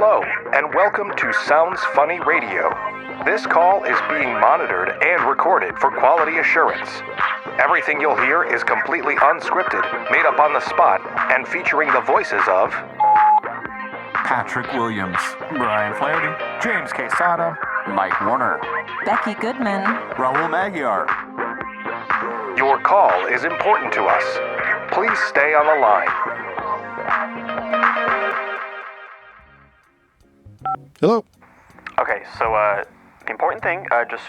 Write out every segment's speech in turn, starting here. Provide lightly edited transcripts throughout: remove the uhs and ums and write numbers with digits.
Hello, and welcome to Sounds Funny Radio. This call is being monitored and recorded for quality assurance. Everything you'll hear is completely unscripted, made up on the spot, and featuring the voices of Patrick Williams, Brian Flaherty, James Quesada, Mike Warner, Becky Goodman, Raul Maghiar. Your call is important to us. Please stay on the line. Hello. Okay, so the important thing, just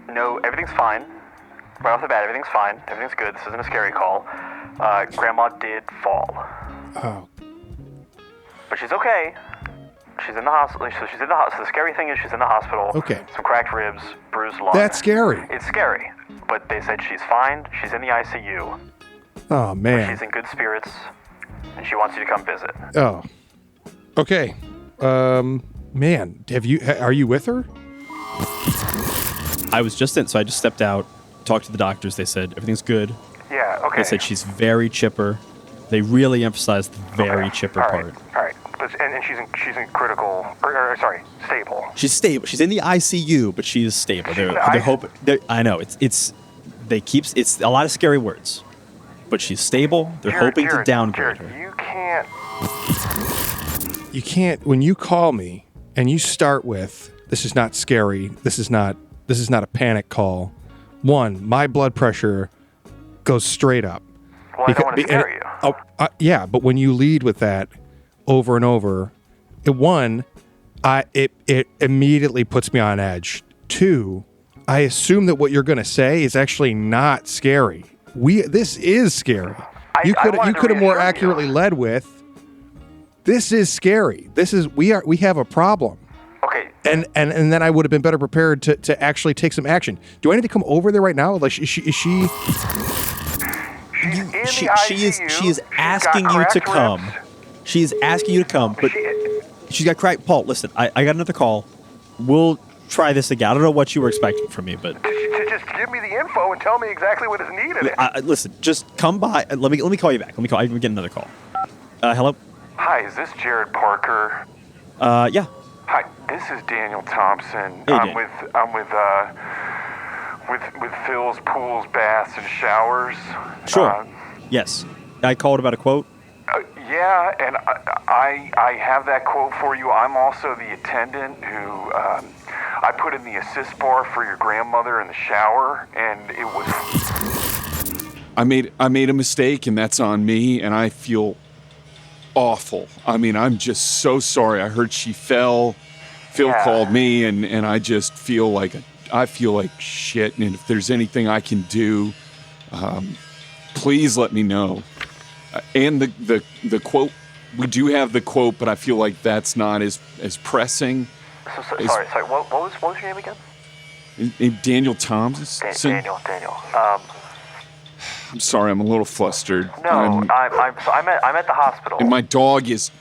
know everything's fine. Right off the bat, everything's fine. Everything's good. This isn't a scary call. Grandma did fall. Oh. But she's okay. She's in the hospital. So she's in the hospital. The scary thing is she's in the hospital. Okay. Some cracked ribs, bruised lung. That's scary. It's scary. But they said she's fine. She's in the ICU. Oh, man. She's in good spirits. And she wants you to come visit. Oh. Okay. Man, are you with her? I was just in, so I just stepped out, talked to the doctors. They said everything's good. Yeah, okay. They said she's very chipper. They really emphasized the very chipper part. All right. And she's in critical, sorry, stable. She's stable. She's in the ICU, but she is stable. They're hoping. I know it's a lot of scary words, but she's stable. They're hoping to downgrade her. You can't. When you call me and you start with, "This is not scary. This is not a panic call." One, my blood pressure goes straight up. Well, I don't want to scare you. Yeah, but when you lead with that over and over, it immediately puts me on edge. Two, I assume that what you're going to say is actually not scary. This is scary. You could have more accurately led with, "This is scary. We have a problem." Okay. And then I would have been better prepared to actually take some action. Do I need to come over there right now? Like, is she? She is asking you to come. She is asking you to come, but she's got cracked. Paul, listen, I got another call. We'll try this again. I don't know what you were expecting from me, but To just give me the info and tell me exactly what is needed. Listen, just come by. Let me call you back. Let me get another call. Hello. Hi, is this Jared Parker? Yeah. Hi, this is Daniel Thompson. Hey, I'm with Phil's Pools, Baths, and Showers. Sure. Yes. I called about a quote. Yeah, and I have that quote for you. I'm also the attendant who I put in the assist bar for your grandmother in the shower, and it was. I made a mistake, and that's on me, and I feel awful. I mean, I'm just so sorry. I heard she fell. Phil called me, and I just feel like shit. And if there's anything I can do, please let me know. And the quote, we do have the quote, but I feel like that's not as pressing. Sorry. What was your name again? Daniel Thompson. Daniel. I'm sorry, I'm a little flustered. No, I'm at the hospital. And my dog is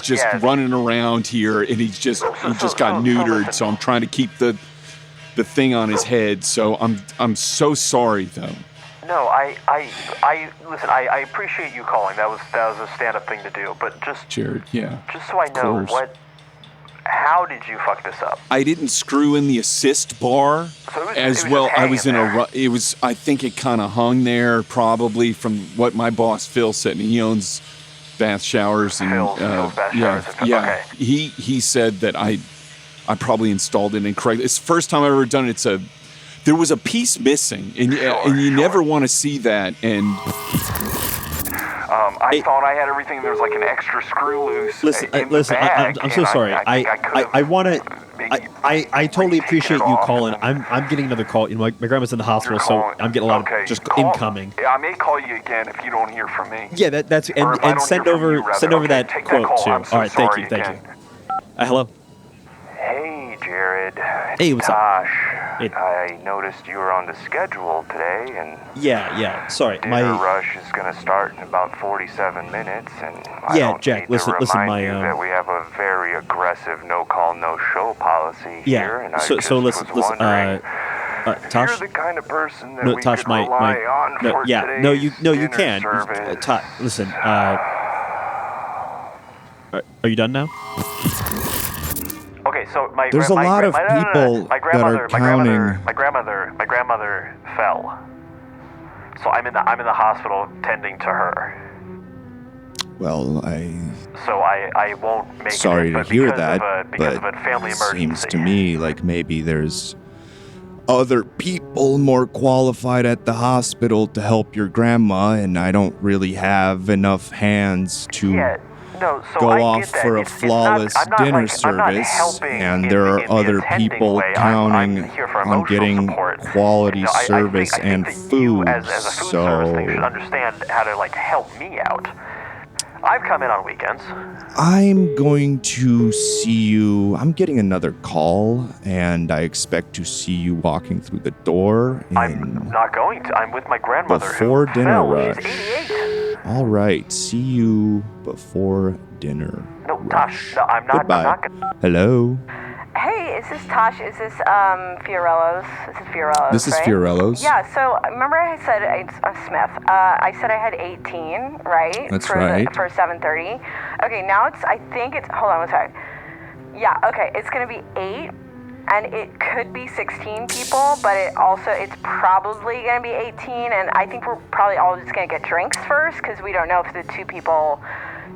just running around here, and he just got neutered. So I'm trying to keep the thing on his head. So I'm so sorry though. No, listen. I appreciate you calling. That was a stand-up thing to do. But just Jared, yeah. Just so I know how did you fuck this up? I didn't screw in the assist bar as well. I was in I think it kind of hung there probably from what my boss Phil said. And he owns bath showers and Phil's bath showers. Yeah. Okay. He said that I probably installed it incorrectly. It's the first time I've ever done it. There was a piece missing, and you never want to see that. And I thought I had everything. There was like an extra screw loose. Listen. I'm so sorry. I want to. I totally appreciate you calling. I'm getting another call. You know, my grandma's in the hospital, so I'm getting a lot of just incoming. I may call you again if you don't hear from me. Yeah, that's and send over that quote too. All right, thank you. Hello. Hey, Jared. Hey, what's up? I noticed you were on the schedule today, and yeah. Sorry, dinner rush is going to start in about 47 minutes, and I don't Jack. need Listen, to remind you that we have a very aggressive no-call, no-show policy here. And so listen. Tosh, you're the kind of person that we Tosh, could rely on for you today's can. dinner service. Listen. Are you done now? Okay, so There's a lot of people my that are counting. My grandmother fell. So I'm in the hospital tending to her. Well, So I won't make sorry it. to But hear because that, of because but of a family it emergency. seems to me like maybe there's other people more qualified at the hospital to help your grandma, and I don't really have enough hands to No, so go I off get that. for a It's not- flawless I'm not dinner like- I'm not service, helping and in there the- are in the other attending people way. counting I'm here for on emotional getting support. quality And, I service think and that food. You, as a food service thing, should understand how to help me out. I've come in on weekends. I'm going to see you. I'm getting another call, and I expect to see you walking through the door. I'm not going to. I'm with my grandmother. Before who dinner fell. rush. She's 88. All right, see you before dinner. No, rush. Tosh. No, I'm not. Goodbye. I'm not gonna. Hello. Hey, is this Tosh? Is this Fiorello's? This is Fiorello's, This is right? Fiorello's. Yeah, so remember I said, Smith, I said I had 18, right? That's for right. For 7:30. Okay, now I think it's, hold on one second. Yeah, okay, it's going to be 8, and it could be 16 people, but it's probably going to be 18, and I think we're probably all just going to get drinks first, because we don't know if the 2 people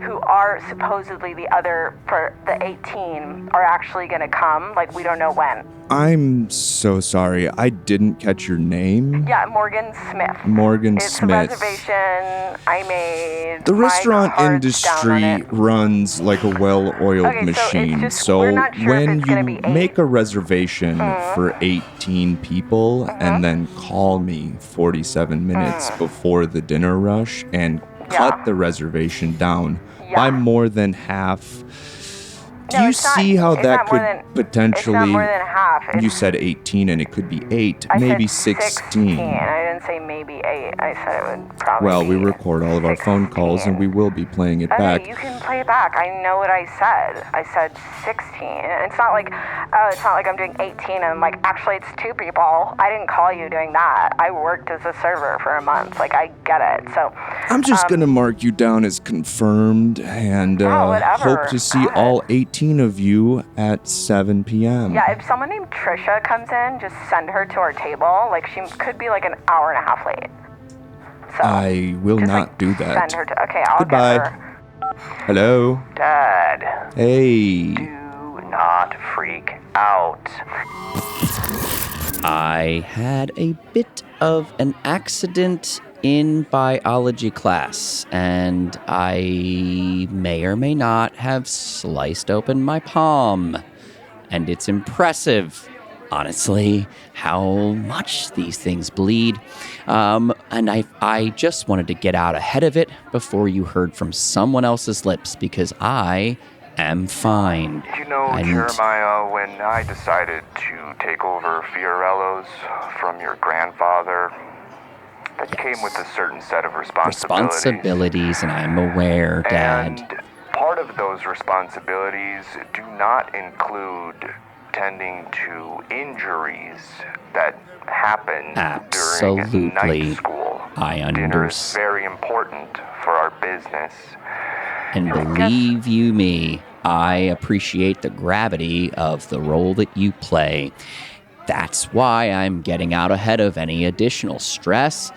who are supposedly the other for the 18 are actually going to come. Like, we don't know when. I'm so sorry. I didn't catch your name. Yeah, Morgan Smith. Morgan it's Smith. It's a reservation I made. The My restaurant card's down on industry it. runs like a well-oiled Okay, so it's machine. just- So we're not sure if when it's gonna you be 8. make a reservation for 18 people and then call me 47 minutes before the dinner rush and cut the reservation down by more than half. Do you it's not- see how it's that not more could than- potentially? It's not more than half. You It's- said 18 and it could be 8, I maybe said 16. I didn't say maybe 8. I said it would probably Well, be we record all of our phone calls and we will be playing it Okay, back. you can play it back. I know what I said. I said 16. And it's not like I'm doing 18 and I'm like, actually it's 2 people. I didn't call you doing that. I worked as a server for a month. Like, I get it. So I'm just going to mark you down as confirmed and whatever. hope to see God. all 18 of you at 7 p.m. yeah, if someone named Trisha comes in, just send her to our table. Like, she could be like an hour and a half late. So I will just, not do that. Send her to. Okay, I'll Goodbye. get her. Hello? Dad, Hey. do not freak out. I had a bit of an accident in biology class, and I may or may not have sliced open my palm. And it's impressive, honestly, how much these things bleed. And I just wanted to get out ahead of it before you heard from someone else's lips, because I am fine. You know, And- Jeremiah, when I decided to take over Fiorello's from your grandfather, that came with a certain set of responsibilities. And I'm aware, Dad. And part of those responsibilities do not include tending to injuries that happen during Absolutely. night school. I Dinner is very important for our business. And believe you me, I appreciate the gravity of the role that you play. That's why I'm getting out ahead of any additional stress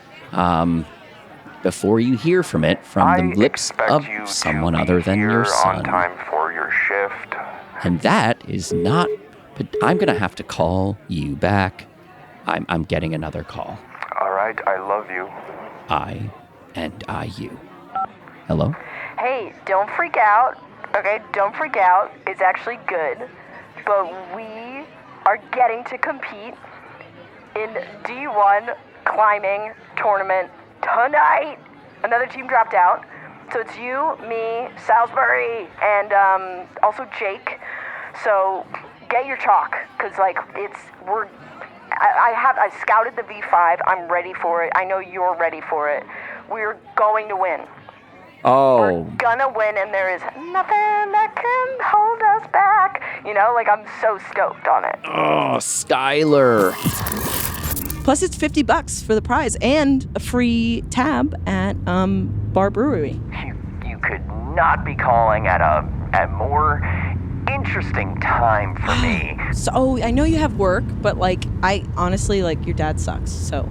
before you hear from it from the lips of someone other than your On son. time for your shift. And that is not... But I'm going to have to call you back. I'm getting another call. All right, I love you. I you. Hello? Hey, don't freak out. Okay, don't freak out. It's actually good. But we are getting to compete in D1 climbing tournament tonight. Another team dropped out. So it's you, me, Salisbury, and also Jake. So get your chalk, because I scouted the V5. I'm ready for it. I know you're ready for it. We're going to win. Oh. We're gonna win, and there is nothing that can hold us back. You know, like, I'm so stoked on it. Oh, Skylar. Plus, it's $50 for the prize and a free tab at Bar Brewery. You could not be calling at a a more interesting time for me. So I know you have work, but like I honestly like your dad sucks. So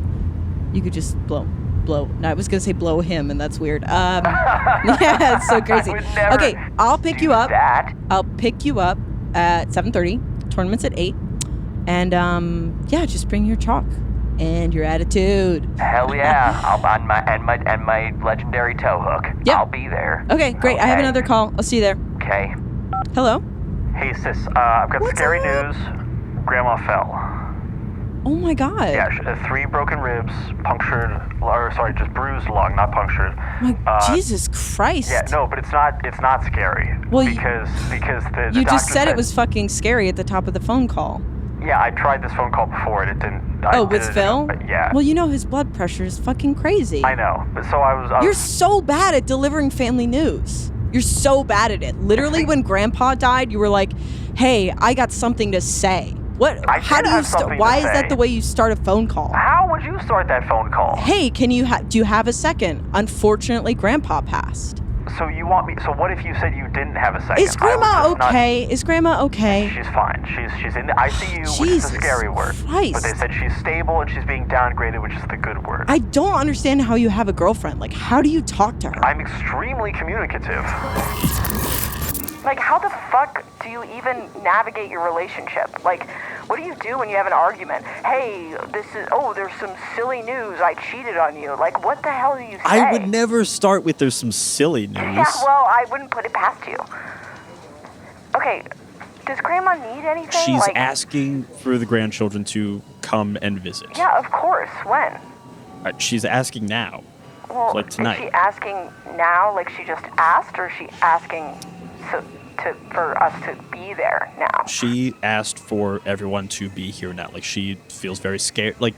you could just blow. No, I was gonna say blow him, and that's weird. Yeah, it's so crazy. Okay, I'll pick you up. I'll pick you up at 7:30. Tournament's at 8, and yeah, just bring your chalk and your attitude. Hell yeah! I'll on my legendary tow hook. Yep. I'll be there. Okay, great. Okay. I have another call. I'll see you there. Okay. Hello. Hey sis, I've got What's scary up? news. Grandma fell. Oh my God. Yeah, 3 broken ribs, punctured, or sorry, just bruised lung, not punctured. Jesus Christ. Yeah, no, but it's not scary. Well, because the You just doctor said it was fucking scary at the top of the phone call. Yeah, I tried this phone call before and it didn't. With Phil? Yeah. Well, you know his blood pressure is fucking crazy. I know, but so I was. You're so bad at delivering family news. You're so bad at it. Literally, when Grandpa died, you were like, "Hey, I got something to say." What? How do you start? Why is that the way you start a phone call? How would you start that phone call? Hey, can you? Do you have a second? Unfortunately, Grandpa passed. So you want me? So what if you said you didn't have a second? Is Grandma okay? Is Grandma okay? She's fine. She's in the ICU, which is a scary word. Christ. But they said she's stable and she's being downgraded, which is the good word. I don't understand how you have a girlfriend. Like, how do you talk to her? I'm extremely communicative. Like, how the fuck do you even navigate your relationship? Like, what do you do when you have an argument? Hey, there's some silly news. I cheated on you. Like, what the hell do you say? I would never start with there's some silly news. Yeah, well, I wouldn't put it past you. Okay, does Grandma need anything? She's asking for the grandchildren to come and visit. Yeah, of course. When? She's asking now. Well, like tonight. Is she asking now, like she just asked, or is she asking for us to be there now? She asked for everyone to be here now. Like, she feels very scared. Like,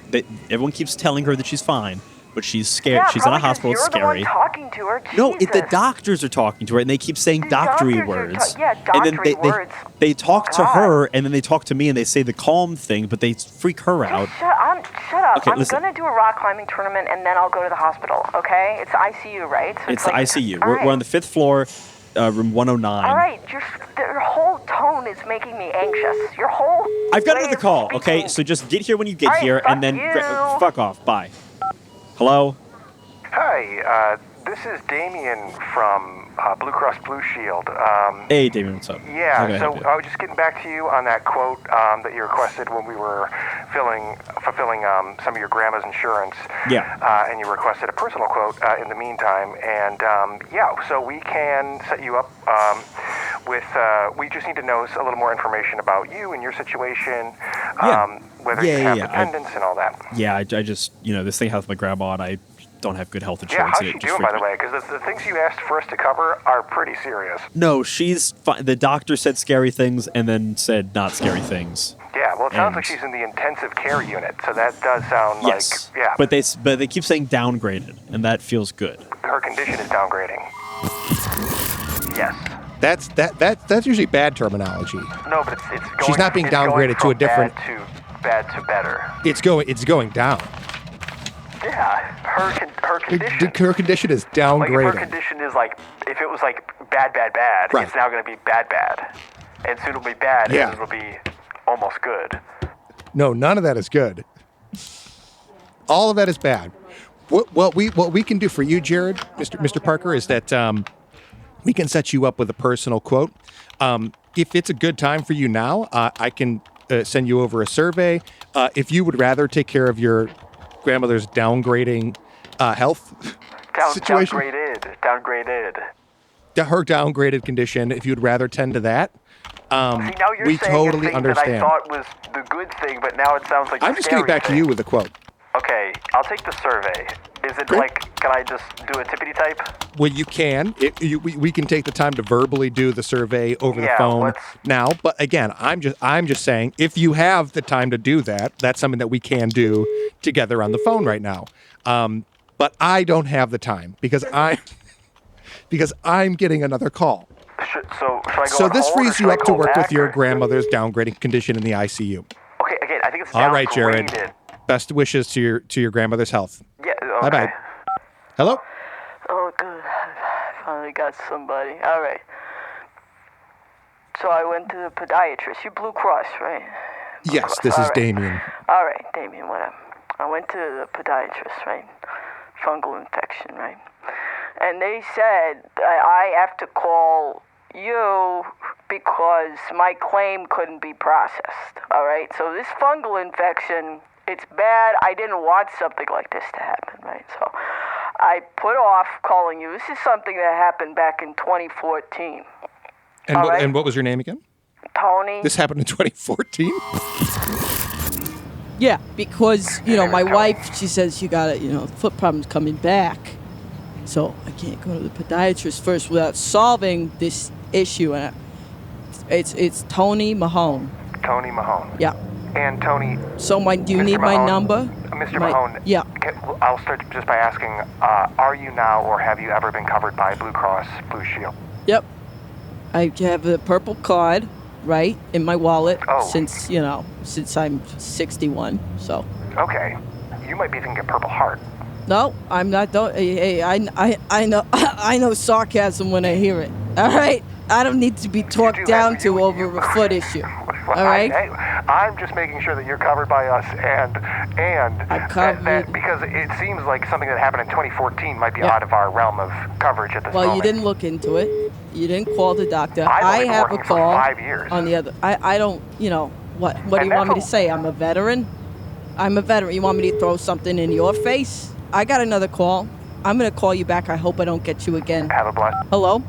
everyone keeps telling her that she's fine, but she's scared. Yeah, she's in a hospital. It's you're scary. The one talking to her. No, Jesus. the doctors are talking to her, and they keep saying doctory words. And then words. they talk to her, and then they talk to me, and they say the calm thing, but they freak her out. Shut up. Okay, I'm listen. going to do a rock climbing tournament, and then I'll go to the hospital, okay? It's ICU, right? So It's the like, ICU. all We're right. on the 5th floor, room 109. All right, your whole tone is making me anxious. Your whole I've got way another of call, speaking. okay? So just get here when you get All right, here, and then fuck you. fuck off. Bye. Hello? Hi, this is Damien from Blue Cross Blue Shield. Hey, Damien, what's up? How can I Yeah, so help you? I was just getting back to you on that quote that you requested when we were fulfilling some of your grandma's insurance. Yeah. And you requested a personal quote in the meantime. And yeah, so we can set you up with, we just need to know a little more information about you and your situation, whether you have dependents and all that. Yeah, I just, this thing happened with my grandma, and I don't have good health Yeah, insurance. how's and she it just doing, by freaked the me- way? Because the things you asked for us to cover are pretty serious. No, she's fine. The doctor said scary things and then said not scary things. Yeah, well, it sounds like And- she's in the intensive care unit, so that does sound Yes. like, yeah, But they keep saying downgraded, and that feels good. her condition is downgrading. Yes. That's usually bad terminology. No, but it's going. She's not being it's going downgraded to from a different. bad to better. It's going down. Yeah, her condition. Her condition is Like if downgraded. her condition is like, if it was like bad, Right. it's now going to be bad, and soon it'll be bad, Yeah. and it'll be almost good. No, none of that is good. All of that is bad. What we can do for you, Jared, Mr. Parker, is that we can set you up with a personal quote. If it's a good time for you now, I can send you over a survey. If you would rather take care of your grandmother's downgrading health situation, Downgraded. her downgraded condition, if you'd rather tend to that, See, now you're we saying totally a thing understand. that I thought was the good thing, but now it sounds like I'm the just getting scary back to thing. you with a quote. Okay, I'll take the survey. Is it Great. like, can I just do a tippity type? Well, you can. We can take the time to verbally do the survey over the Yeah, phone let's- now. But again, I'm just saying, if you have the time to do that, that's something that we can do together on the phone right now. But I don't have the time because I'm getting another call. So should I go So on this hold, or frees should you I up to call work with back, your or- grandmother's downgrading condition in the ICU. Okay, again, I think it's All right, Jared. downgraded. Best wishes to your grandmother's health. Yeah, okay. Bye bye. Hello. Oh, good. I finally got somebody. All right. So I went to the podiatrist. You Blue Cross, right? Yes, this is Damien. All right, Damien, whatever. I went to the podiatrist, right? Fungal infection, right? And they said that I have to call you because my claim couldn't be processed, all right? So this fungal infection, it's bad. I didn't want something like this to happen, right? So I put off calling you. This is something that happened back in 2014. And what was your name again? Tony. This happened in 2014? Yeah, because, my wife, she says you got foot problems coming back. So I can't go to the podiatrist first without solving this issue. And it's Tony Mahone. Tony Mahone. Yeah. And Tony. So do you Mr. need Mahone, my number? Mr. Mahone. Yeah. I'll start just by asking, are you now or have you ever been covered by Blue Cross Blue Shield? Yep. I have a purple card, right, in my wallet since I'm 61. So. Okay. You might be thinking Purple Heart. No, I'm not. Hey, I know sarcasm when I hear it. All right, I don't need to be talked down to over a foot issue. All right. I'm just making sure that you're covered by us, and I'm covered. that because it seems like something that happened in 2014 might be out of our realm of coverage at this moment. Well, you didn't look into it. You didn't call the doctor. I have a for call 5 years. on the other. I don't. What do you want me to say? I'm a veteran. I'm a veteran. You want me to throw something in your face? I got another call. I'm going to call you back. I hope I don't get you again. Have a blessed. Hello?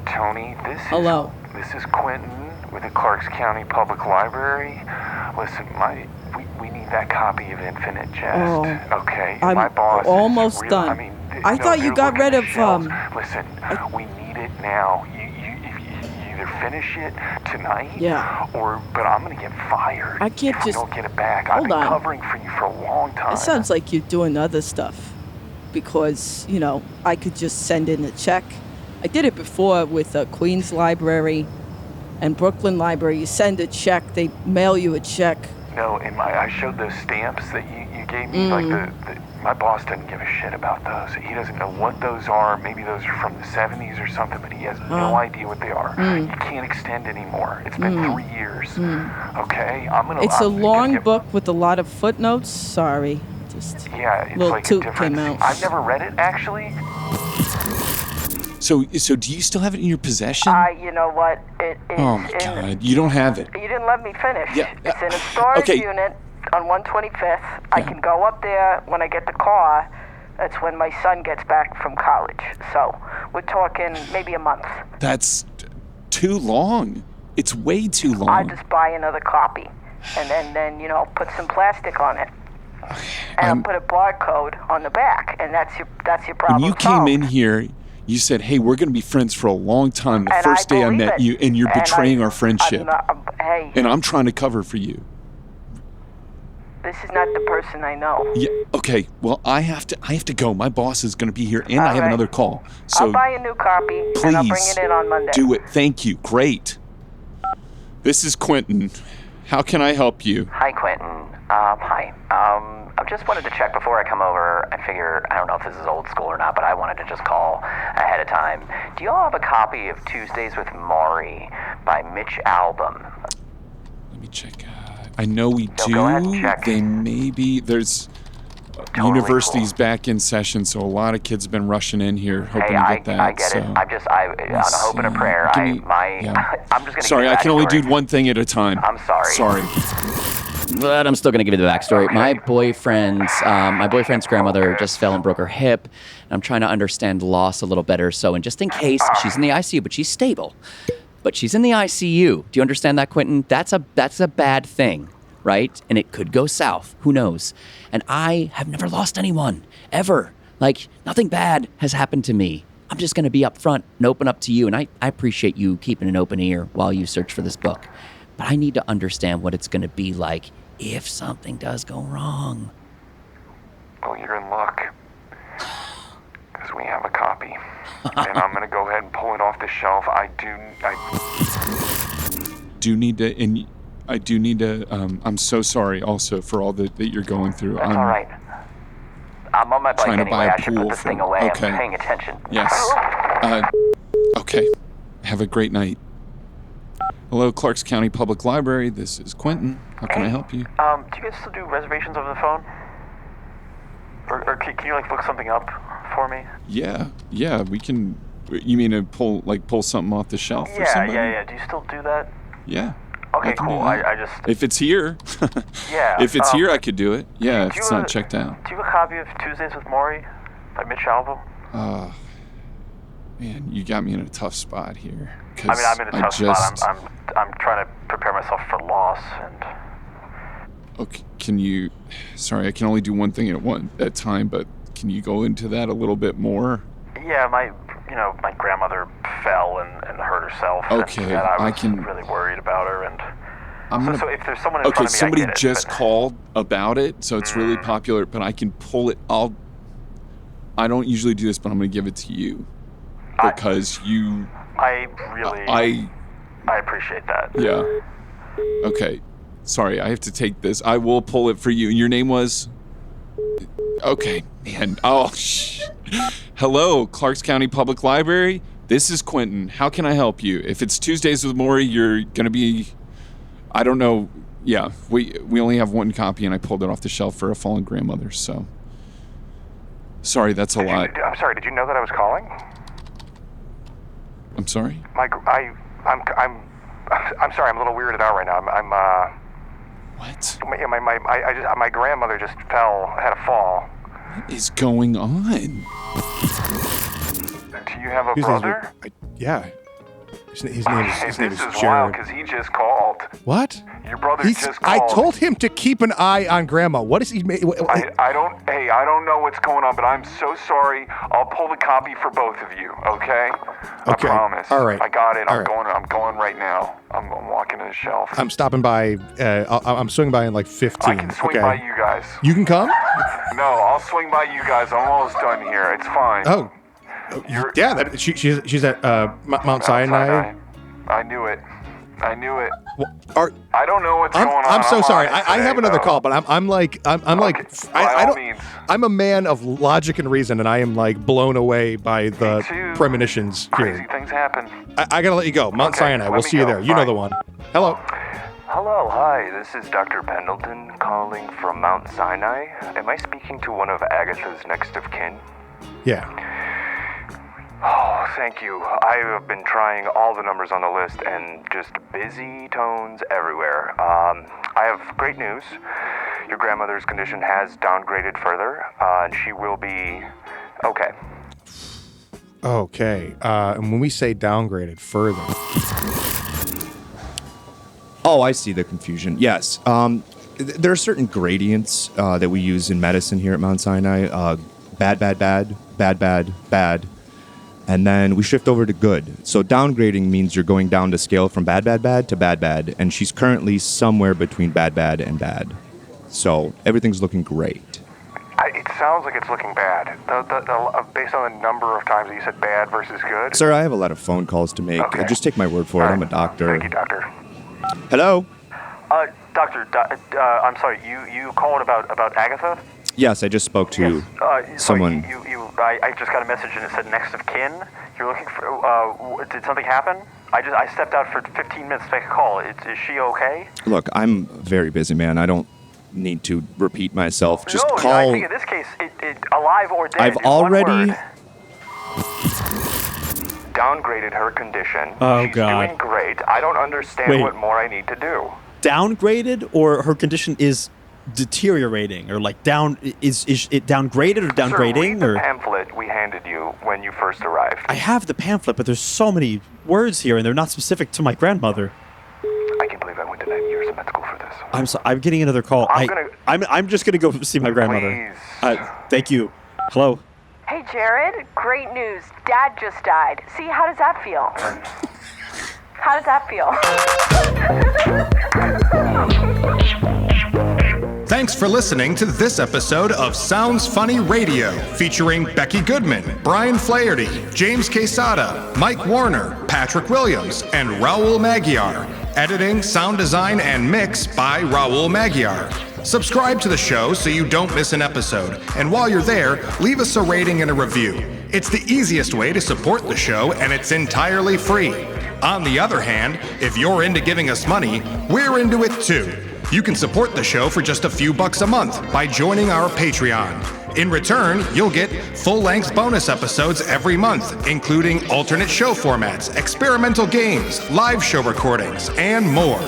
Tony, Hello. This is Quentin with the Clarks County Public Library. Listen, we need that copy of Infinite Jest. Okay? My boss almost is done. I mean, I thought you got rid of Listen, we need it now. You either finish it tonight, but I'm gonna get fired. I can't if just we don't get it back. Hold I've been on. covering for you for a long time. It sounds like you're doing other stuff because, I could just send in a check. I did it before with Queens Library and Brooklyn Library. You send a check, they mail you a check. No, I showed those stamps that you gave me. Like my boss doesn't give a shit about those. He doesn't know what those are. Maybe those are from the 70s or something, but he has no idea what they are. You can't extend anymore. It's been 3 years. Okay, It's a long book with a lot of footnotes. Sorry, just it's little like toot a different. came out. I've never read it actually. So do you still have it in your possession? You know what? Oh my God, you don't have it. You didn't let me finish. Yeah. It's in a storage unit on 125th. I can go up there when I get the car. That's when my son gets back from college. So we're talking maybe a month. That's too long. It's way too long. I'll just buy another copy and then put some plastic on it. And I'll put a barcode on the back, and that's your problem. When you came in here, you said, "Hey, we're going to be friends for a long time." The first day I met you, and you're betraying our friendship. And I'm trying to cover for you. This is not the person I know. Yeah. Okay. Well, I have to go. My boss is going to be here, and I have another call. So I'll buy a new copy, and I'll bring it in on Monday. Do it. Thank you. Great. This is Quentin. How can I help you? Hi, Quentin. Hi. I just wanted to check before I come over. I figure, I don't know if this is old school or not, but I wanted to just call ahead of time. Do y'all have a copy of Tuesdays with Maury by Mitch Albom? Let me check. I know we do. Go ahead and check. They maybe there's university's back in session, so a lot of kids have been rushing in here hoping to get that. I get it. I'm just on a hope and a prayer. I'm just gonna. Sorry, I can only do one thing at a time. I'm sorry. Sorry. But I'm still going to give you the backstory. My boyfriend's grandmother just fell and broke her hip. I'm trying to understand loss a little better. So, and just in case, she's in the ICU, but she's stable. But she's in the ICU. Do you understand that, Quentin? That's a bad thing, right? And it could go south. Who knows? And I have never lost anyone, ever. Like, nothing bad has happened to me. I'm just going to be upfront and open up to you. And I appreciate you keeping an open ear while you search for this book. But I need to understand what it's going to be like if something does go wrong. Well, you're in luck. Because we have a copy. And I'm going to go ahead and pull it off the shelf. I do need to, I'm so sorry also for all that you're going through. That's all right. I'm on my bike trying to buy anyway. a I should put pool this for- thing away. okay. I'm paying attention. Yes. Okay. Have a great night. Hello, Clarks County Public Library. This is Quentin. How can I help you? Do you guys still do reservations over the phone? Or can you like look something up for me? Yeah, we can. You mean to pull something off the shelf for somebody? Yeah. Do you still do that? Yeah. Okay, cool. I just. If it's here. Yeah. If it's here, I could do it. Yeah, if it's not checked out. Do you have a copy of Tuesdays with Maury by Mitch Albom? Man, you got me in a tough spot here. I mean, I'm in a tough spot. I'm trying to prepare myself for loss and. Okay, can you? Sorry, I can only do one thing at a time. But can you go into that a little bit more? Yeah, my grandmother fell and hurt herself. Okay, and I was really worried about her, and so if there's someone in front of me, somebody I get it, just called about it, so it's really popular. But I can pull it. I don't usually do this, but I'm going to give it to you because you. I appreciate that. Yeah. Okay. Sorry, I have to take this. I will pull it for you. And your name was? Okay, man. Oh, Hello, Clarks County Public Library. This is Quentin. How can I help you? If it's Tuesdays with Maury, you're going to be... I don't know. Yeah, we only have one copy, and I pulled it off the shelf for a fallen grandmother, so... Sorry, that's a lot. I'm sorry, did you know that I was calling? I'm sorry? I'm sorry, I'm a little weirded out right now. What? My grandmother just had a fall. What is going on? Do you have a brother? Yeah. His name is This is Jared. wild because he just called. What? Your brother just called. I told him to keep an eye on Grandma. What is he? I don't know what's going on, but I'm so sorry. I'll pull the copy for both of you. Okay? I promise. All right. I got it. I'm right. going right now. I'm walking to the shelf. I'm stopping by. I'm swinging by in like 15. I can swing by you guys. You can come? No, I'll swing by you guys. I'm almost done here. It's fine. Oh. Yeah. She's at Mount Sinai. I knew it. Well, I don't know what's going on. I'm so sorry. honest I have today, another though. call, but I'm I'm a man of logic and reason, and I am like blown away by the premonitions Crazy here. things happen. I gotta let you go. Mount Sinai. We'll see you there. You know Bye. the one. Hello. Hello, hi, this is Dr. Pendleton calling from Mount Sinai. Am I speaking to one of Agatha's next of kin? Yeah. Oh, thank you. I have been trying all the numbers on the list and just busy tones everywhere. I have great news. Your grandmother's condition has downgraded further, and she will be okay. Okay. And when we say downgraded further. Oh, I see the confusion. Yes. There are certain gradients that we use in medicine here at Mount Sinai. Bad, bad, bad, bad, bad, bad. And then we shift over to good. So downgrading means you're going down the scale from bad, bad, bad to bad, bad. And she's currently somewhere between bad, bad, and bad. So everything's looking great. It sounds like it's looking bad. Based on the number of times that you said bad versus good. Sir, I have a lot of phone calls to make. Okay. Just take my word for it. I'm a doctor. Thank you, doctor. Hello? Doctor, I'm sorry, you called about Agatha? Yes, I just spoke to someone. I just got a message and it said next of kin. You're looking for, did something happen? I stepped out for 15 minutes to make a call. Is she okay? Look, I'm very busy, man. I don't need to repeat myself. Just no, call. I think in this case, it alive or dead. I've is already. One word. Downgraded her condition. Oh, She's God. doing great. I don't understand Wait. what more I need to do. Downgraded, or her condition is deteriorating, or like is it downgraded or Sir, read downgrading, the or pamphlet we handed you when you first arrived. I have the pamphlet, but there's so many words here and they're not specific to my grandmother. I can't believe I went to 9 years of med school for this. I'm getting another call. I'm just gonna go see my grandmother. Please. Thank you. Hello. Hey, Jared, great news. Dad just died. See, how does that feel? How does that feel? Thanks for listening to this episode of Sounds Funny Radio, featuring Becky Goodman, Brian Flaherty, James Quesada, Mike Warner, Patrick Williams, and Raul Maghiar. Editing, sound design, and mix by Raul Maghiar. Subscribe to the show so you don't miss an episode, and while you're there, leave us a rating and a review. It's the easiest way to support the show, and it's entirely free. On the other hand, if you're into giving us money, we're into it too. You can support the show for just a few bucks a month by joining our Patreon. In return, you'll get full-length bonus episodes every month, including alternate show formats, experimental games, live show recordings, and more.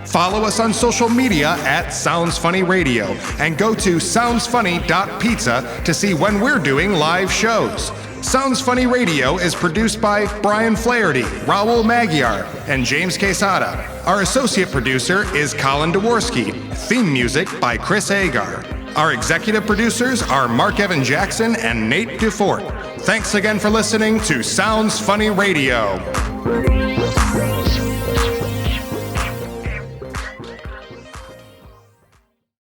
Follow us on social media at Sounds Funny Radio and go to soundsfunny.pizza to see when we're doing live shows. Sounds Funny Radio is produced by Brian Flaherty, Raul Maghiar, and James Quesada. Our associate producer is Colin Dworsky. Theme music by Chris Agar. Our executive producers are Mark Evan Jackson and Nate Dufort. Thanks again for listening to Sounds Funny Radio.